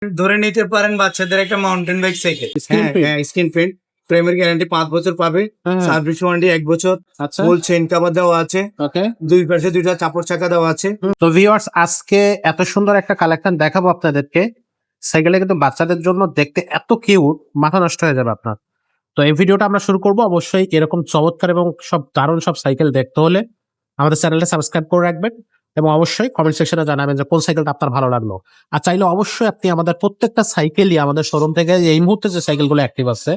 ধরে নিতে পারেন বাচ্চাদের একটা mountain bike cycle. Skin print? হ্যাঁ, স্ক্রিন প্রিন্ট। প্রেমের গ্যারান্টি 5 বছর পাবে। হ্যাঁ। সার্ভিস ওয়ারেন্টি 1 বছর। আচ্ছা, ফুল চেইন কভার দেওয়া আছে। ওকে। দুই পাশে দুইটা চাপড় চাকা দেওয়া আছে। তো ভিউয়ার্স, আজকে এত সুন্দর একটা কালেকশন দেখাবো আপনাদেরকে। সাইকেলে কিন্তু বাচ্চাদের জন্য দেখতে এত কিউট, মাথা নষ্ট হয়ে যাবে আপনার। তো এই ভিডিওটা আমরা শুরু করব। অবশ্যই এরকম চমৎকার এবং সব দারুণ সব সাইকেল দেখতে হলে আমাদের চ্যানেলটা সাবস্ক্রাইব করে রাখবেন এবং অবশ্যই কমেন্ট সেকশনে জানাবেন যে কোন সাইকেলটা আপনার ভালো লাগলো। আর চাইলে অবশ্যই আপনি আমাদের প্রত্যেকটা সাইকেলই আমাদের শোরুম থেকে এই মুহূর্তে যে সাইকেলগুলো অ্যাক্টিভ আছে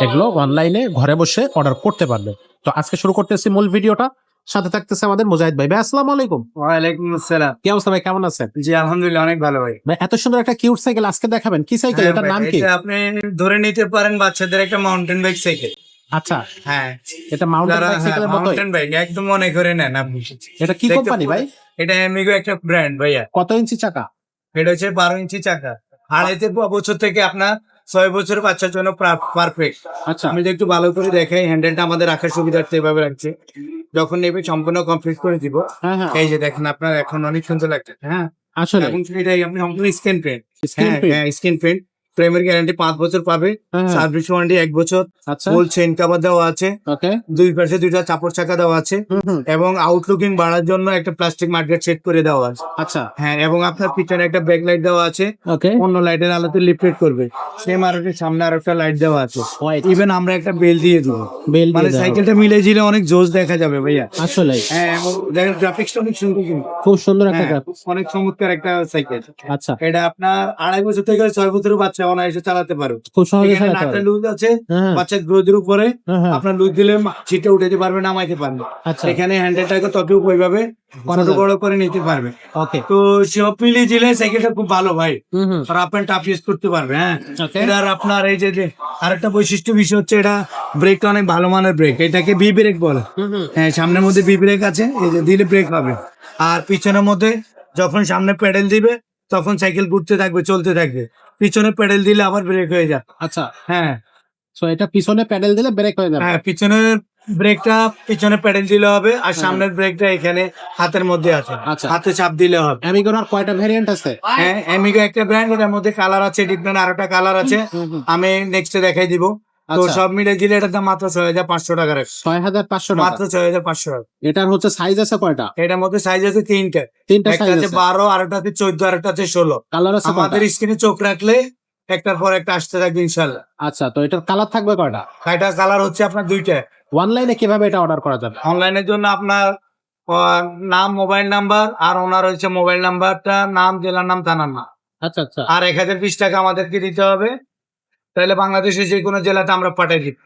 এগুলো অনলাইনে ঘরে বসে অর্ডার করতে পারবেন। তো আজকে শুরু করতেছি মূল ভিডিওটা। সাথে থাকতেছে আমাদের মুজাহিদ ভাই। ভাই আসসালামু আলাইকুম। ওয়ালাইকুম আসসালাম। কি অবস্থা ভাই, কেমন আছেন? জি আলহামদুলিল্লাহ অনেক ভালো ভাই। ভাই এত সুন্দর একটা কিউট সাইকেল আজকে দেখাবেন, কি সাইকেল, হ্যাঁ এটার ভাই, নাম কি? এটা আপনি ধরে নিতে পারেন বাচ্চাদের একটা মাউন্টেন বাইক সাইকেল। আচ্ছা, হ্যাঁ, এটা মাউন্টেন বাইক সাইকেলের মতোই। মাউন্টেন বাইক একদম মনে করে নেন আপনি। এটা কি দেখতে কোম্পানি ভাই? এটা এমিগো একটা ব্র্যান্ড ভাইয়া। কত ইঞ্চি চাকা? এটা হচ্ছে 12 ইঞ্চি চাকা। 2.5 বছর থেকে আপনার 6 বছরের বাচ্চার জন্য পারফেক্ট। আচ্ছা, আমি যদি একটু ভালো করে দেখাই, হ্যান্ডেলটা আমাদের রাখার সুবিধার্থে এভাবে রাখছে। যখন নেবে সম্পূর্ণ কমপ্লিট করে দিব। হ্যাঁ হ্যাঁ, এই যে দেখেন, আপনার এখন অনেক সুন্দর লাগছে। হ্যাঁ, আসলে এবং এটাই আপনি সম্পূর্ণ স্ক্রিন প্রিন্ট। Skin print? হ্যাঁ, স্ক্রিন প্রিন্ট। প্রেমের গ্যারান্টি 5 বছর পাবে। হ্যাঁ, হ্যাঁ। সার্ভিস ওয়ারেন্টি 1 বছর। আচ্ছা, ফুল চেইন কভার দেওয়া আছে। ওকে। দুই পাশে দুইটা চাপড় চাকা দেওয়া আছে এবং আউটলুকিং বাড়ার জন্য একটা প্লাস্টিক মার্কেট সেট করে দেওয়া আছে। আচ্ছা, হ্যাঁ, এবং আপনার পিছনে একটা ব্যাক লাইট দেওয়া আছে। ওকে। অন্য লাইটের আলোতে লিফটেড করবে। সেম আর একটা সামনে আর একটা লাইট দেওয়া আছে। White. ইভেন আমরা একটা বেল দিয়ে দিব। বেল মানে দিয়ে দাও। সাইকেলটা মিলে ঝিলে অনেক জোস দেখা যাবে ভাইয়া। আসলে হ্যাঁ, এবং দেখেন গ্রাফিক্সটা অনেক সুন্দর কিন্তু। খুব সুন্দর একটা হ্যাঁ, graphics। অনেক চমৎকার একটা সাইকেল। আচ্ছা, এটা আপনার 2.5 বছর থেকে 6 বছরের বাচ্চা অনায়াসে চালাতে পারবে। খুব সহজে এখানে চালাতে নাটটা পারবে। লুজ আছে। হ্যাঁ, বাচ্চার গ্রোথের উপরে হ্যাঁ, হ্যাঁ। আপনার লুজ দিলে সিটে উঠাতে পারবে, নামাইতে পারবে। আচ্ছা, এখানে হ্যান্ডেলটাকে তত ওইভাবে করা ছোট যাবে। বড় করে নিতে পারবে। ওকে। তো সব মিলিয়ে জিলে সাইকেলটা খুব ভালো ভাই। হুম। আর আপ এন্ড টাফ ইউজ করতে পারবে। হ্যাঁ, ওকে। এটার আপনার এই যে আরেকটা বৈশিষ্ট্য বিষয় হচ্ছে এটা ব্রেকটা অনেক ভালো মানের ব্রেক। এটাকে বি ব্রেক বলে। হ্যাঁ, সামনের মধ্যে বি ব্রেক আছে, এই যে দিলে ব্রেক হবে। আর পিছনের মধ্যে যখন সামনে প্যাডেল দিবে তখন সাইকেল ঘুরতে থাকবে, চলতে থাকবে। পিছনে প্যাডেল দিলে আবার ব্রেক হয়ে যায়। আচ্ছা, হ্যাঁ সো এটা পিছনে প্যাডেল দিলে ব্রেক হয়ে যাবে। হ্যাঁ, পিছনের ব্রেকটা পিছনে প্যাডেল দিলে হবে, আর সামনের ব্রেকটা এখানে হাতের মধ্যে আছে। আচ্ছা। হাতে চাপ দিলে হবে। অ্যামিগোর আর কয়টা ভেরিয়েন্ট আছে? হ্যাঁ, এমিগো একটা ব্র্যান্ড, এটার মধ্যে কালার আছে ডিফারেন্ট, আরেকটা কালার আছে। আমি নেক্সটে দেখাই দিব। তো আচ্ছা। সব মিলে দিলে এটার দাম মাত্র 6,500 টাকা রাখছে। 6,500 টাকা। মাত্র 6,500 টাকা। এটার হচ্ছে সাইজ আছে কয়টা? এটার মধ্যে সাইজ আছে তিনটা। তিনটা একটা সাইজ আছে আছে। 12, আরেকটা আছে 14, আরেকটা আছে 16। কালার আছে কয়টা? আমাদের স্ক্রিনে চোখ রাখলে একটার পর একটা আসতে থাকবে ইনশাল্লাহ। আচ্ছা, তো এটার কালার থাকবে কয়টা? এটা কালার হচ্ছে আপনার দুইটা। অনলাইনে কিভাবে এটা অর্ডার করা যাবে? অনলাইনের জন্য আপনার নাম, মোবাইল নাম্বার, আর ওনার হচ্ছে মোবাইল নাম্বারটা, নাম, জেলার নাম, থানার নাম, আচ্ছা আচ্ছা, আর 1020 টাকা আমাদেরকে দিতে হবে। তাহলে বাংলাদেশের যে কোনো জেলাতে আমরা পাঠিয়ে দিব।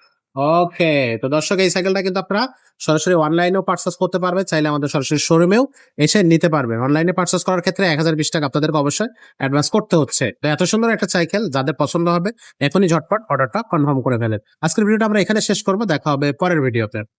ওকে। তো দর্শক, এই সাইকেলটা কিন্তু আপনারা সরাসরি অনলাইনেও পারচেস করতে পারবেন, চাইলে আমাদের সরাসরি শোরুমেও এসে নিতে পারবেন। অনলাইনে পারচেস করার ক্ষেত্রে 1020 টাকা আপনাদেরকে অবশ্যই অ্যাডভান্স করতে হচ্ছে। তো এত সুন্দর একটা সাইকেল যাদের পছন্দ হবে এখনই ঝটপট অর্ডারটা কনফার্ম করে ফেলেন। আজকের ভিডিওটা আমরা এখানে শেষ করবো, দেখা হবে পরের ভিডিওতে।